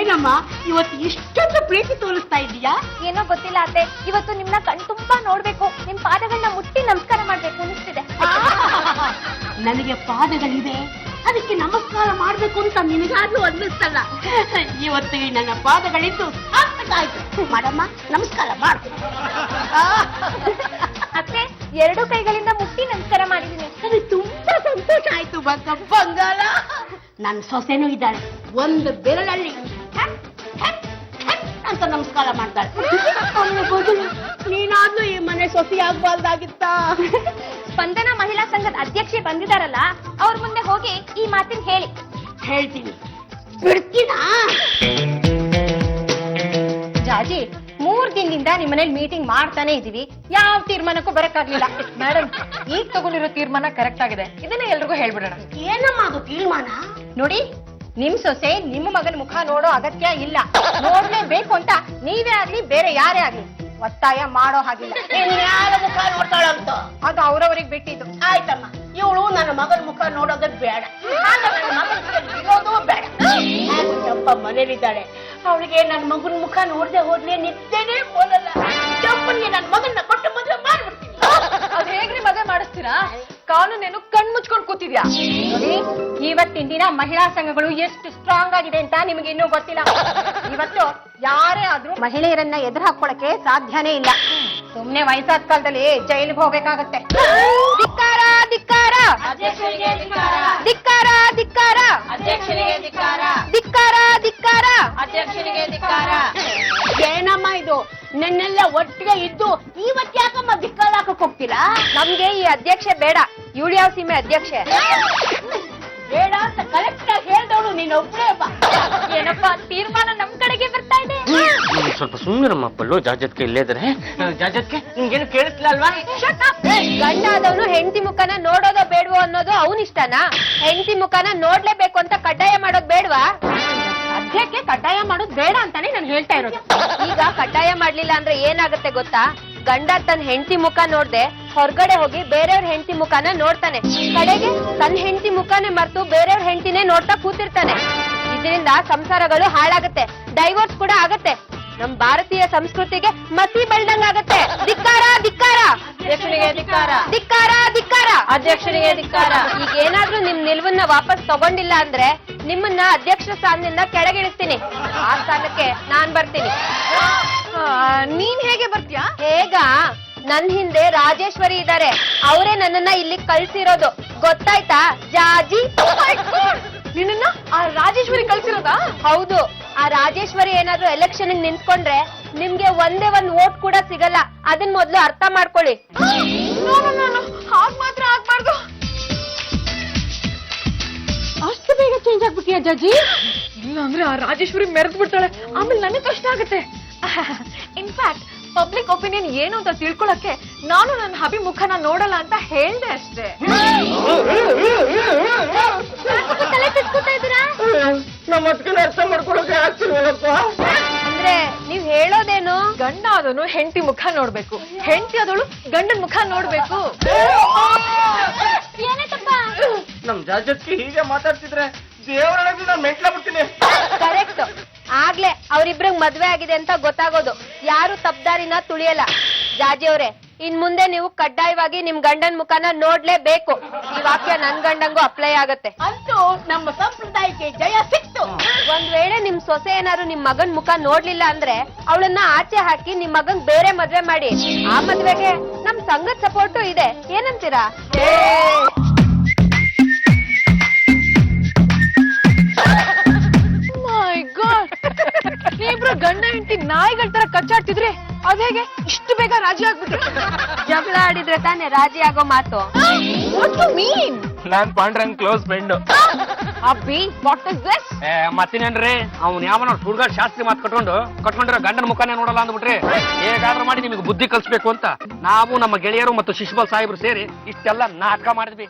ಏನಮ್ಮ ಇವತ್ತು ಇಷ್ಟೊಂದು ಪ್ರೀತಿ ತೋರಿಸ್ತಾ ಇದೀಯಾ? ಏನೋ ಗೊತ್ತಿಲ್ಲ ಅತ್ತೆ, ಇವತ್ತು ನಿಮ್ನ ಕಣ್ ತುಂಬಾ ನೋಡ್ಬೇಕು, ನಿಮ್ ಪಾದಗಳನ್ನ ಮುಟ್ಟಿ ನಮಸ್ಕಾರ ಮಾಡ್ಬೇಕು ಅನಿಸ್ತಿದೆ. ನನಗೆ ಪಾದಗಳಿವೆ, ಅದಕ್ಕೆ ನಮಸ್ಕಾರ ಮಾಡ್ಬೇಕು ಅಂತ ನಿನಗಾದ್ರೂ ಅನ್ನಿಸ್ತಲ್ಲ. ಇವತ್ತು ನನ್ನ ಪಾದಗಳಿದ್ದು ಸಾರ್ಥಕಾಯ್ತು. ಮಾಡಮ್ಮ, ನಮಸ್ಕಾರ ಮಾಡು. ಅತ್ತೆ, 2 ಕೈಗಳಿಂದ ಮುಟ್ಟಿ ನಮಸ್ಕಾರ ಮಾಡಿದೀನಿ. ನನಗೆ ತುಂಬಾ ಸಂತೋಷ ಆಯ್ತು ಬಂಗಾಳ. ನನ್ನ ಸೊಸೆನೂ ಇದ್ದಾಳೆ, ಒಂದು ಬೆರಳಲ್ಲಿ ಅಂತ ನಮಸ್ಕಾರ ಮಾಡ್ತಾಳೆ. ಅವಳ ಬದಲು ನೀನಾದ್ರೂ ಈ ಮನೆ ಸೊಸೆ ಆಗ್ಬಾರ್ದಾಗಿತ್ತ? ಸ್ಪಂದನ ಮಹಿಳಾ ಸಂಘದ ಅಧ್ಯಕ್ಷೆ ಬಂದಿದಾರಲ್ಲ, ಅವ್ರ ಮುಂದೆ ಹೋಗಿ ಈ ಮಾತಿನ ಹೇಳಿ. ಹೇಳ್ತೀನಿ, ಬಿಡ್ತೀನಾ? ಜಾಜಿ, 3 ದಿನದಿಂದ ನಿಮ್ ಮನೇಲಿ ಮೀಟಿಂಗ್ ಮಾಡ್ತಾನೆ ಇದೀವಿ, ಯಾವ ತೀರ್ಮಾನಕ್ಕೂ ಬರಕ್ಕಾಗ್ಲಿಲ್ಲ. ಮೇಡಮ್, ಈಗ ತಗೊಂಡಿರೋ ತೀರ್ಮಾನ ಕರೆಕ್ಟ್ ಆಗಿದೆ, ಇದನ್ನ ಎಲ್ರಿಗೂ ಹೇಳ್ಬಿಡೋಣ. ಏನಮ್ಮ ಅದು ತೀರ್ಮಾನ? ನೋಡಿ, ನಿಮ್ ಸೊಸೆ ನಿಮ್ಮ ಮಗನ ಮುಖ ನೋಡೋ ಅಗತ್ಯ ಇಲ್ಲ, ನೋಡ್ಲೇಬೇಕು ಅಂತ ನೀವೇ ಆಗ್ಲಿ ಬೇರೆ ಯಾರೇ ಆಗ್ಲಿ ಒತ್ತಾಯ ಮಾಡೋ ಹಾಗಿಲ್ಲ. ಯಾರ ಮುಖ ನೋಡ್ತಾಳಂತ ಅದು ಅವ್ರವ್ರಿಗೆ ಬಿಟ್ಟಿದ್ದು. ಆಯ್ತಮ್ಮ, ಇವಳು ನನ್ನ ಮಗನ ಮುಖ ನೋಡೋದೇ ಬೇಡ, ನನ್ನ ಮಗನ ಇರೋದು ಬೇಡ. ಚಂಪ ಮನೇಲಿದ್ದಾಳೆ, ಅವಳಿಗೆ ನನ್ನ ಮಗನ ಮುಖ ನೋಡದೆ ಹೋದ್ಲೆ ನಿದ್ದೆನೇ ಹೋಗಲ್ಲ. ಚಂಪನ್ಗೆ ನನ್ನ ಮಗನ್ನ ಕೊಟ್ಟು ಮದುವೆ ಮಾಡ್ಬಿಡ್ತೀನಿ. ಅದ್ ಹೇಗ್ರಿ ಮದುವೆ ಮಾಡಿಸ್ತೀರಾ? ಕಾನೂನೇನು ಕಣ್ ಮುಚ್ಕೊಂಡ್ ಕೂತಿದ್ಯಾ? ನೋಡಿ, ಇವತ್ತಿನ ದಿನ ಮಹಿಳಾ ಸಂಘಗಳು ಎಷ್ಟು ಸ್ಟ್ರಾಂಗ್ ಆಗಿದೆ ಅಂತ ನಿಮಗೆ ಇನ್ನೂ ಗೊತ್ತಿಲ್ಲ. ಇವತ್ತು ಯಾರೇ ಆದ್ರೂ ಮಹಿಳೆಯರನ್ನ ಎದುರು ಹಾಕೊಳಕ್ಕೆ ಸಾಧ್ಯನೇ ಇಲ್ಲ. ಸುಮ್ನೆ ವಯಸ್ಸಾದ ಕಾಲದಲ್ಲಿ ಜೈಲಿಗೆ ಹೋಗ್ಬೇಕಾಗತ್ತೆ. ಧಿಕ್ಕಾರ ಧಿಕ್ಕಾರ, ಅಧ್ಯಕ್ಷರಿಗೆ ಧಿಕ್ಕಾರ, ಧಿಕ್ಕಾರ ಧಿಕ್ಕಾರ, ಅಧ್ಯಕ್ಷರಿಗೆ ಧಿಕ್ಕಾರ, ಧಿಕ್ಕಾರ ಧಿಕ್ಕಾರ, ಅಧ್ಯಕ್ಷರಿಗೆ ಧಿಕ್ಕಾರ. ಏನಮ್ಮ ಇದು? ನನ್ನೆಲ್ಲ ಒಟ್ಟಿಗೆ ಇದ್ದು ಇವತ್ತ್ಯಾಕಮ್ಮ ಧಿಕ್ಕಾರ ಹಾಕಕ್ ಹೋಗ್ತೀರಾ? ನಮ್ಗೆ ಈ ಅಧ್ಯಕ್ಷೆ ಬೇಡ, ಇವಳು ಯಾವ ಸೀಮೆ ಅಧ್ಯಕ್ಷೆ? ಬೇಡ ಅಂತ ಕರೆಕ್ಟ್ ಆಗಿ ಹೇಳ್ದವಳು ನೀನ್ ಒಬ್ಬಳೇ ಬಾ. ಏನಪ್ಪ, ತೀರ್ಮಾನ ನಮ್ ಕಡೆಗೆ ಬರ್ತಾ ಇದೆ. ಸ್ವಲ್ಪ ಸುಮ್ಮನಿರಮ್ಮ ಪಲ್ಲು. ಜಾಜತ್ಗೆ ಇಲ್ಲೇ ಇದ್ರೆ. ಜಾಜತ್ಗೆ ನಿಮ್ಗೇನು ಕೇಳಿಸ್ಲಿಲ್ಲ ಅಲ್ವಾ? ಗಂಡ ಆದವನು ಹೆಂಡತಿ ಮುಖನ ನೋಡೋದೋ ಬೇಡವೋ ಅನ್ನೋದು ಅವನಿಷ್ಟನಾ? ಹೆಂಡತಿ ಮುಖನ ನೋಡ್ಲೇಬೇಕು ಅಂತ ಕಡ್ಡಾಯ ಮಾಡೋದ್ ಬೇಡವಾ? ಸದ್ಯಕ್ಕೆ ಕಡ್ಡಾಯ ಮಾಡೋದ್ ಬೇಡ ಅಂತಾನೆ ನಾನು ಹೇಳ್ತಾ ಇರೋದು. ಈಗ ಕಡ್ಡಾಯ ಮಾಡ್ಲಿಲ್ಲ ಅಂದ್ರೆ ಏನಾಗುತ್ತೆ ಗೊತ್ತಾ? ಗಂಡ ತನ್ನ ಹೆಂಡತಿ ಮುಖ ನೋಡ್ದೆ ಹೊರಗಡೆ ಹೋಗಿ ಬೇರೆಯವ್ರ ಹೆಂಡತಿ ಮುಖನ ನೋಡ್ತಾನೆ, ಕಡೆಗೆ ತನ್ನ ಹೆಂಡತಿ ಮುಖನೇ ಮರ್ತು ಬೇರೆಯವ್ರ ಹೆಂಡತಿನೇ ನೋಡ್ತಾ ಕೂತಿರ್ತಾನೆ. ಇದರಿಂದ ಸಂಸಾರಗಳು ಹಾಳಾಗತ್ತೆ, ಡೈವೋರ್ಸ್ ಕೂಡ ಆಗತ್ತೆ. ನಮ್ ಭಾರತೀಯ ಸಂಸ್ಕೃತಿಗೆ ಮಸಿ ಬೆಳ್ದಂಗಾಗತ್ತೆ. ಧಿಕ್ಕಾರ ಧಿಕ್ಕಾರ, ಅಧ್ಯಕ್ಷರಿಗೆ ಧಿಕ್ಕಾರ, ಧಿಕ್ಕಾರ ಧಿಕ್ಕಾರ, ಅಧ್ಯಕ್ಷರಿಗೆ ಧಿಕ್ಕಾರ. ಈಗ ಏನಾದ್ರೂ ನಿಮ್ ನಿಲುವನ್ನ ವಾಪಸ್ ತಗೊಂಡಿಲ್ಲ ಅಂದ್ರೆ ನಿಮ್ಮನ್ನ ಅಧ್ಯಕ್ಷ ಸ್ಥಾನದಿಂದ ಕೆಳಗಿಳಿಸ್ತೀನಿ. ಆ ಸ್ಥಾನಕ್ಕೆ ನಾನ್ ಬರ್ತೀನಿ. ನೀನ್ ಹೇಗೆ ಬರ್ತೀಯಾ? ಹೇಗ? ನನ್ ಹಿಂದೆ ರಾಜೇಶ್ವರಿ ಇದಾರೆ, ಅವರೇ ನನ್ನನ್ನ ಇಲ್ಲಿ ಕಳ್ಸಿರೋದು, ಗೊತ್ತಾಯ್ತಾ ಜಾಜಿ? ನಿನ್ನ ಆ ರಾಜೇಶ್ವರಿ ಕಳ್ಸಿರೋದಾ? ಹೌದು. ಆ ರಾಜೇಶ್ವರಿ ಏನಾದ್ರೂ ಎಲೆಕ್ಷನ್ ನಿಂತ್ಕೊಂಡ್ರೆ ನಿಮ್ಗೆ ಒಂದೇ ಒಂದ್ ವೋಟ್ ಕೂಡ ಸಿಗಲ್ಲ. ಅದನ್ ಮೊದ್ಲು ಅರ್ಥ ಮಾಡ್ಕೊಳ್ಳಿ. ಹಾಗ್ ಮಾತ್ರ ಆಗ್ಬಾರ್ದು. ಅಷ್ಟು ಬೇಗ ಚೇಂಜ್ ಆಗ್ಬಿಟ್ಟಿಯಾ ಜಾಜಿ? ಇಲ್ಲ ಅಂದ್ರೆ ಆ ರಾಜೇಶ್ವರಿ ಮೆರೆದು ಬಿಡ್ತಾಳೆ, ಆಮೇಲೆ ನನಗೆ ಕಷ್ಟ ಆಗುತ್ತೆ. ಇನ್ಫ್ಯಾಕ್ಟ್ ಪಬ್ಲಿಕ್ ಒಪಿನಿಯನ್ ಏನು ಅಂತ ತಿಳ್ಕೊಳಕ್ಕೆ ನಾನು ನನ್ನ ಹಬಿ ಮುಖನ ನೋಡಲ್ಲ ಅಂತ ಹೇಳ್ದೆ ಅಷ್ಟೇ. ತಲೆ ತಿರ್ಸ್ಕೊತಾ ಇದ್ದೀರಾ? ನಮ್ಮ ಅಕ್ಕನ ಅರ್ಥ ಮಾಡ್ಕೊಳಕ್ಕೆ ಆಗ್ತಿಲ್ವಲ್ಲಪ್ಪ. ಅಂದ್ರೆ ನೀವ್ ಹೇಳೋದೇನು? ಗಂಡ ಆದವನು ಹೆಂಡತಿ ಮುಖ ನೋಡ್ಬೇಕು, ಹೆಂಡತಿ ಆದವಳು ಗಂಡನ ಮುಖ ನೋಡ್ಬೇಕು. ಏನಾಯ್ತಪ್ಪ? ನಮ್ ಜಾಜತ್ಗೆ ಹೀಗೆ ಮಾತಾಡ್ತಿದ್ರೆ ದೇವರೊಳಗೆ ನಾನು ಮೆಟ್ಲ ಬಿಡ್ತೀನಿ. ಕರೆಕ್ಟ್. ಆಗ್ಲೇ ಅವ್ರಿಬ್ರಿಗೆ ಮದ್ವೆ ಆಗಿದೆ ಅಂತ ಗೊತ್ತಾಗೋದು. ಯಾರು ತಪ್ಪದಾರಿನ ತುಳಿಯಲ್ಲ. ಜಾಜಿ ಅವ್ರೆ, ಇನ್ ಮುಂದೆ ನೀವು ಕಡ್ಡಾಯವಾಗಿ ನಿಮ್ ಗಂಡನ್ ಮುಖನ ನೋಡ್ಲೇಬೇಕು. ಈ ವಾಕ್ಯ ನನ್ ಗಂಡಂಗೂ ಅಪ್ಲೈ ಆಗತ್ತೆ. ಅಂತೂ ನಮ್ಮ ಸಂಪ್ರದಾಯಕ್ಕೆ ಜಯ ಸಿಕ್ತು. ಒಂದ್ ವೇಳೆ ನಿಮ್ ಸೊಸೆ ಏನಾದ್ರು ನಿಮ್ ಮಗನ್ ಮುಖ ನೋಡ್ಲಿಲ್ಲ ಅಂದ್ರೆ ಅವಳನ್ನ ಆಚೆ ಹಾಕಿ ನಿಮ್ ಮಗನ್ ಬೇರೆ ಮದ್ವೆ ಮಾಡಿ. ಆ ಮದ್ವೆಗೆ ನಮ್ ಸಂಘದ ಸಪೋರ್ಟು ಇದೆ. ಏನಂತೀರಾ? ಮೈ ಗಾಡ್, ನೀವಿಬ್ರು ಗಂಡ ಹೆಂಡತಿ ನಾಯಿಗಳ ತರ ಕಚ್ಚಾಡ್ತಿದ್ರೆ ಅದೇಗೆ ಇಷ್ಟು ಬೇಗ ರಾಜಿ ಆಗ್ಬಿಟ್ರು? ಜಗಳ ಆಡಿದ್ರೆ ತಾನೇ ರಾಜಿ ಆಗೋ ಮಾತು. What you mean? ನಾನ್ ಪಾಂಡ್ರಂಗ್ ಕ್ಲೋಸ್ ಫ್ರೆಂಡ್. ಅಬ್ಬಿ, ವಾಟ್ ಇಸ್ ದಿಸ್? ಮತ್ತೇನೇನ್ರಿ, ಅವ್ನು ಯಾವನ ಹುಡುಗ ಶಾಸ್ತ್ರಿ ಮಾತು ಕಟ್ಕೊಂಡಿರೋ ಗಂಡನ ಮುಖನೇ ನೋಡಲ್ಲ ಅಂದ್ಬಿಟ್ರಿ. ಹೇಗಾದ್ರೂ ಮಾಡಿ ನಿಮಗೆ ಬುದ್ಧಿ ಕಲಿಸ್ಬೇಕು ಅಂತ ನಾವು ನಮ್ಮ ಗೆಳೆಯರು ಮತ್ತು ಶಿಶುಪಾಲ್ ಸಾಹೇಬ್ರು ಸೇರಿ ಇಷ್ಟೆಲ್ಲ ನಾಟಕ ಮಾಡಿದ್ವಿ.